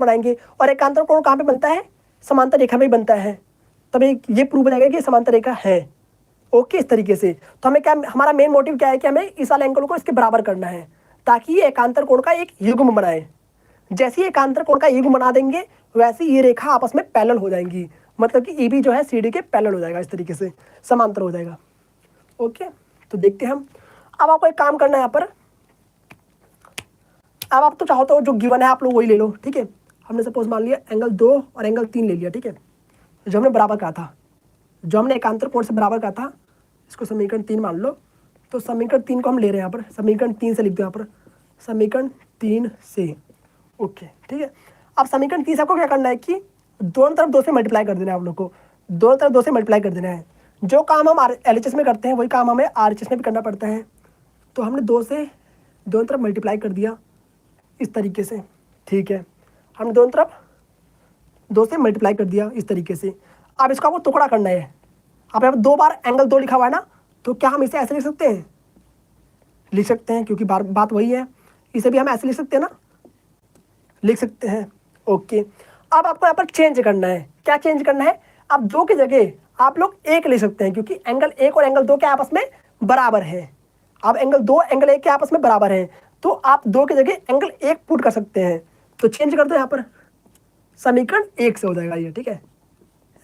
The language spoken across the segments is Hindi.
बनाएंगे। और एकांतर कोण कहाँ पे बनता है? समांतर रेखा में बनता है। तब ये प्रूव हो जाएगा कि समांतर रेखा है। ओके, इस तरीके से। तो हमें क्या, हमारा मेन मोटिव क्या है कि हमें इस वाले एंगल को इसके बराबर करना है ताकि ये एकांतर कोण का एक युग्म बनाए। जैसे ही एकांतर कोण का युग्म बना देंगे वैसे ये रेखा आपस में पैरेलल हो जाएंगी, मतलब कि AB जो है CD के पैरेलल हो जाएगा, इस तरीके से समांतर हो जाएगा। ओके, तो देखते हैं हम। अब आपको एक काम करना है यहाँ पर। अब आप तो चाहो तो जो गिवन है आप लोग वही ले लो, ठीक है। हमने सपोज मान लिया एंगल 2 और एंगल 3 ले लिया, ठीक है, जो हमने बराबर कहा था, जो हमने एकांतर कोण से बराबर कहा था, इसको समीकरण 3 मान लो। तो समीकरण 3 को हम ले रहे हैं यहाँ पर, समीकरण 3 से लिख दो यहाँ पर, समीकरण 3 से। ओके, ठीक है। अब समीकरण 3 से आपको क्या करना है कि दोनों तरफ 2 से मल्टीप्लाई कर देना है आप लोग को, दोनों तरफ 2 से मल्टीप्लाई कर देना है। जो काम हम LHS में करते हैं वही काम हमें RHS में भी करना पड़ता है। तो हमने 2 से दोनों तरफ मल्टीप्लाई कर दिया इस तरीके से, ठीक है। हमने दोनों तरफ 2 से मल्टीप्लाई कर दिया इस तरीके से। अब इसका आपको टुकड़ा करना है। अब यहाँ 2 बार एंगल 2 लिखा हुआ है ना, तो क्या हम इसे ऐसे लिख सकते हैं? लिख सकते हैं, क्योंकि बात वही है। इसे भी हम ऐसे लिख सकते हैं ना, लिख सकते हैं। ओके, अब आपको यहाँ पर चेंज करना है। क्या चेंज करना है? अब 2 की जगह आप लोग 1 ले सकते हैं, क्योंकि एंगल 1 और एंगल 2 के आपस में बराबर है। अब एंगल 2 एंगल 1 के आपस में बराबर है, तो आप 2 की जगह एंगल 1 पुट कर सकते हैं। तो चेंज कर दो यहाँ पर, समीकरण 1 से हो जाएगा ये, ठीक है,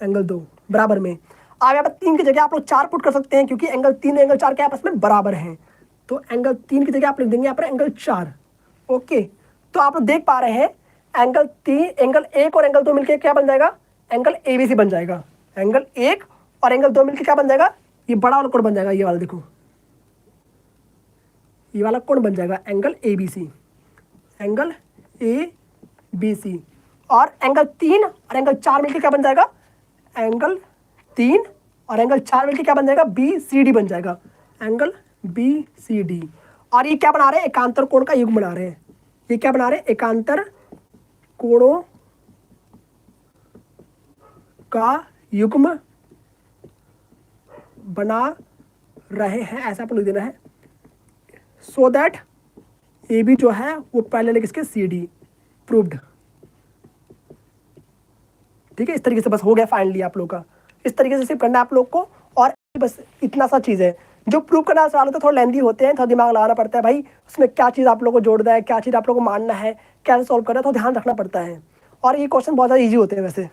एंगल 2 बराबर में। अब यहाँ पर 3 की जगह आप लोग 4 पुट कर सकते हैं, क्योंकि एंगल 3 एंगल 4 के आपस में बराबर हैं। तो एंगल 3 की जगह आप लिख देंगे यहाँ पर एंगल 4। ओके, तो आप लोग देख पा रहे हैं एंगल 3, एंगल 1 और एंगल 2 मिलकर क्या बन जाएगा? एंगल ABC बन जाएगा। एंगल 1 और एंगल 2 मिलकर क्या बन जाएगा? ये बड़ा वाला कोण बन जाएगा, ये वाला देखो, ये वाला कोण बन जाएगा एंगल ABC, एंगल ABC। और एंगल 3 और एंगल 4 मिलकर क्या बन जाएगा? एंगल 3 और एंगल 4 मिलकर क्या बन जाएगा? BCD बन जाएगा, एंगल BCD। और ये क्या बना रहे हैं? एकांतर कोण का युग्म बना रहे हैं। ये क्या बना रहे हैं? एकांतर कोणों का युग्म बना रहे हैं, ऐसा आपको लिख देना है। सो दैट AB जो है वो पैरेलल किसके? CD, proved. ठीक है, इस तरीके से बस हो गया फाइनली आप लोग का। इस तरीके से सिर्फ करना है आप लोग को, और बस इतना सा चीज़ है। जो प्रूव करना सवाल होता है थोड़ा लेंदी होते हैं, थोड़ा दिमाग लगाना पड़ता है भाई, उसमें क्या चीज़ आप लोग को जोड़ना है, क्या चीज़ आप लोग को मानना है, कैसे सॉल्व करना है, थोड़ा ध्यान रखना पड़ता है। और ये क्वेश्चन बहुत ज़्यादा ईजी होते हैं वैसे,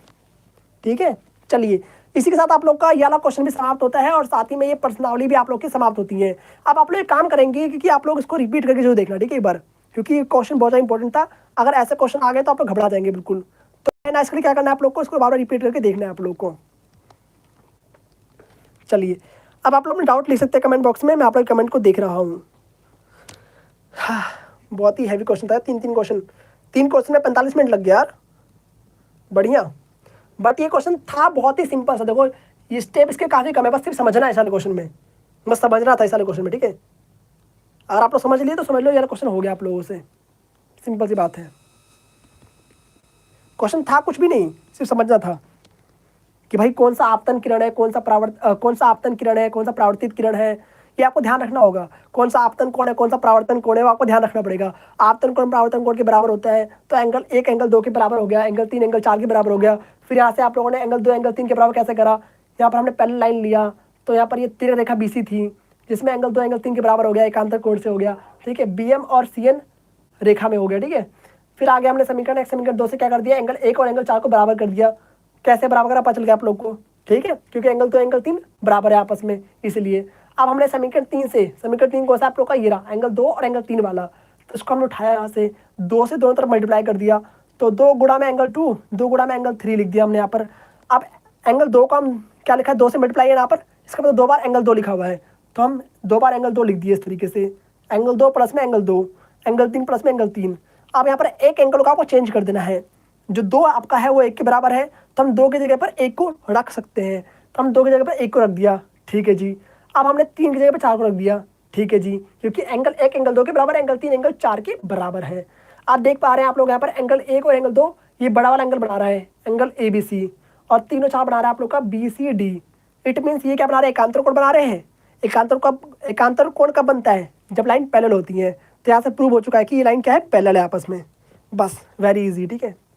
ठीक है। चलिए, इसी के साथ आप लोग का ये वाला क्वेश्चन भी समाप्त होता है, और साथ ही में ये प्रश्नावली भी आप लोग की समाप्त होती है। अब आप लोग एक काम करेंगे, क्योंकि आप लोग इसको रिपीट करके जरूर देखना, ठीक है, एक बार, क्योंकि क्वेश्चन बहुत ज़्यादा इंपॉर्टेंट था। अगर ऐसे क्वेश्चन आ गए तो आप लोग घबरा जाएंगे बिल्कुल। तो ना, इसके लिए क्या करना है आप लोग को? इसको बार बार रिपीट करके देखना है आप लोग को। चलिए, अब आप लोग अपने डाउट लिख सकते हैं कमेंट बॉक्स में, मैं आप लोग कमेंट को देख रहा हूँ। हाँ, बहुत ही हैवी क्वेश्चन था, 3 क्वेश्चन में 45 मिनट लग गया यार, बढ़िया। बट ये क्वेश्चन था बहुत ही सिंपल सा। देखो, ये स्टेप इसके काफ़ी कम है, बस सिर्फ समझना है इस वाले क्वेश्चन में, बस समझना था इस वाले क्वेश्चन में, ठीक है। अगर आप लोग समझ लिए तो समझ लो यार, क्वेश्चन हो गया आप लोगों से, सिंपल सी बात है। क्वेश्चन था कुछ भी नहीं, सिर्फ समझना था कि भाई कौन सा आपतन किरण है, कौन सा आपतन किरण है, कौन सा परावर्तित किरण है, ये आपको ध्यान रखना होगा। कौन सा आपतन कोण है, कौन सा परावर्तन कोण है, वो आपको ध्यान रखना पड़ेगा। आपतन कोण परावर्तन कोण के बराबर होता है, तो एंगल 1 एंगल 2 के बराबर हो गया, एंगल 3 एंगल 4 के बराबर हो गया। फिर यहाँ से आप लोगों ने एंगल 2 एंगल 3 के बराबर कैसे करा? यहाँ पर हमने पहले लाइन लिया, तो यहाँ पर ये तिर्यक रेखा BC थी, जिसमें एंगल 2 एंगल 3 के बराबर हो गया, एकांतर कोण से हो गया, ठीक है, BM और CN रेखा में हो गया, ठीक है। फिर आगे हमने समीकरण 1 समीकरण 2 से क्या कर दिया? एंगल 1 और एंगल 4 को बराबर कर दिया। कैसे बराबर करा पता चल गया आप लोग को, ठीक है, क्योंकि एंगल 2 एंगल 3 बराबर है आपस में, इसलिए। अब हमने समीकरण 3 से, समीकरण 3 कौन सा आप लोग का? ये रहा, एंगल 2 और एंगल 3 वाला। तो इसको हमने उठाया यहाँ से, 2 से दोनों तरफ मल्टीप्लाई कर दिया, तो 2 गुणा में एंगल 2, 2 गुणा में एंगल 3 लिख दिया हमने यहाँ पर। अब एंगल 2 को हम क्या लिखा है? 2 से मल्टीप्लाई है यहाँ पर, इसका मतलब 2 बार एंगल 2 लिखा हुआ है, तो हम 2 बार एंगल 2 लिख दिए इस तरीके से। एंगल 2 प्लस में एंगल 2, एंगल 3 प्लस में एंगल 3। अब यहाँ पर एक एंगल को आपको चेंज कर देना है, जो 2 आपका है वो 1 के बराबर है, तो हम 2 की जगह पर 1 को रख सकते हैं, तो हम 2 की जगह पर 1 को रख दिया, ठीक है जी। अब हमने 3 की जगह पर 4 को रख दिया, ठीक है जी, क्योंकि एंगल 1 एंगल 2 के बराबर, एंगल 3 एंगल 4 के बराबर है। आप देख पा रहे हैं आप लोग यहाँ पर एंगल 1 और एंगल 2 ये बड़ा वाला एंगल बना रहा है, एंगल ABC, और 3 और 4 बना रहा है आप लोग का BCD। इट मीन्स ये क्या बना रहे हैं? एकांतर कोण बना रहे हैं। एकांतर कोण कब बनता है? जब लाइन पैरेलल होती है। तो यहाँ से प्रूव हो चुका है कि ये लाइन क्या है? पैरेलल है आपस में, बस वेरी इजी, ठीक है।